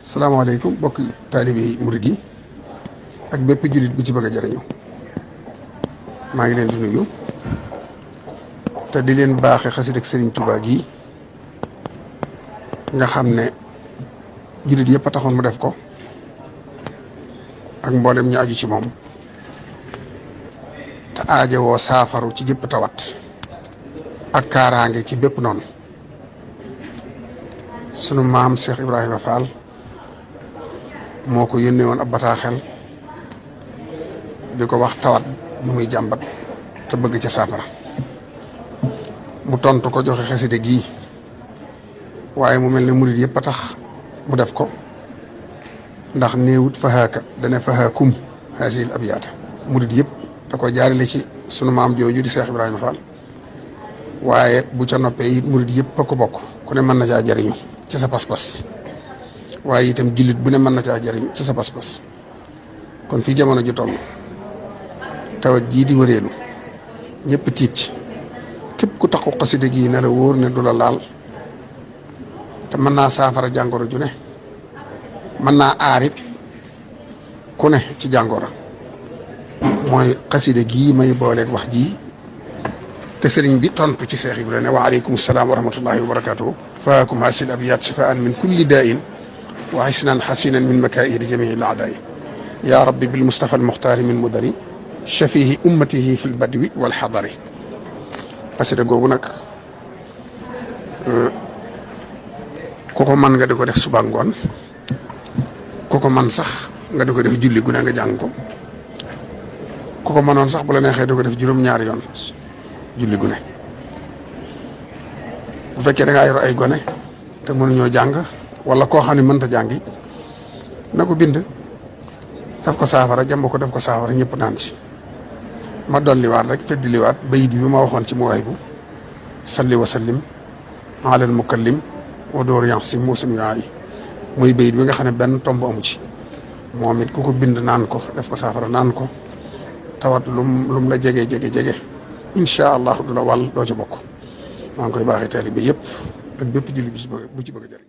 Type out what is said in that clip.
salaamaaleykum mbokki taalibe yi murid yi ak bépp jullit bu ci bëgg a jariñu maa ngi leen di nuyu te di leen baaxe xasida ak Sëriñ Tuubaa gi nga xam ne jullit yëpp a taxoon mu def ko ak mboolem ñu aju ci moom te aajo woo saafaru ci jëpp tawat ak kaaraange ci bépp noonu sunu maam Cheikh Ibrahima Fall moo ko yónnee woon ab bataaxel di ko wax tawat bi muy jàmbat te bëgg ca saafara mu tontu ko joxe xasida gii waaye mu mel ne murid yëpp a tax mu def ko ndax néewut fahaaka dana fahaakum hasil abyaata murid yëpp da ko jaarale ci sunu maam jooju di Cheikh Ibrahima Fall waaye bu ca noppee it murid yëpp a ko bokk ku ne mën na caa jariñu ci sa pas-pas waaye itam jullit bu ne mën na caa jariñu ci sa pas-pas kon fii jamono ji toll tawat jii di wëreelu ñëpp tiit képp ku taxu xasida gi ne la wóor ne du la laal te mën naa saafara jàngoro ju ne mën naa aarit ku ne ci jàngoro mooy xasida gii may booleeg wax ji te sëriñ bi tontu ci Seex Ibra ne wa aleykum salaam wa rahmatullahi wa barakatuhu faakum hasil abiyat shifaan min kulli daa'in wa hisnan hasinan min makaa'idi jamiil a'daa'i yaa rabbi bil mustafa al muxtaari min mudari shafihi ummatihi fil badwi wal xadari xasida googu nag ku ko mën nga di ko def suba ngoon ku ko mën sax nga di ko def julli gu ne nga jàng ko ku ko mënoon sax bu la neexee di ko def juróom-ñaari yoon julli gu ne bu fekkee da ngaa yor ay gone te mënuñoo jàng wala koo xam ne mënta jàngi na ko bind def ko saafara jàmb ko def ko saafara ñëpp naan ci ma dolliwaat rek feddiliwaat bayit bi ma waxoon ci Mawaahibu salli wa sallim alal mukallim wa door yansim wasum yaay muy bayit bi nga xam ne benn tomb amu ci moom it ku ko bind naan ko def ko saafara naan ko tawat lum la jege incha allah du la wàll doo ci bokk maa ngi koy baaxee taalibe bi yëpp ak bépp julli bu ci bëgg a jëriñ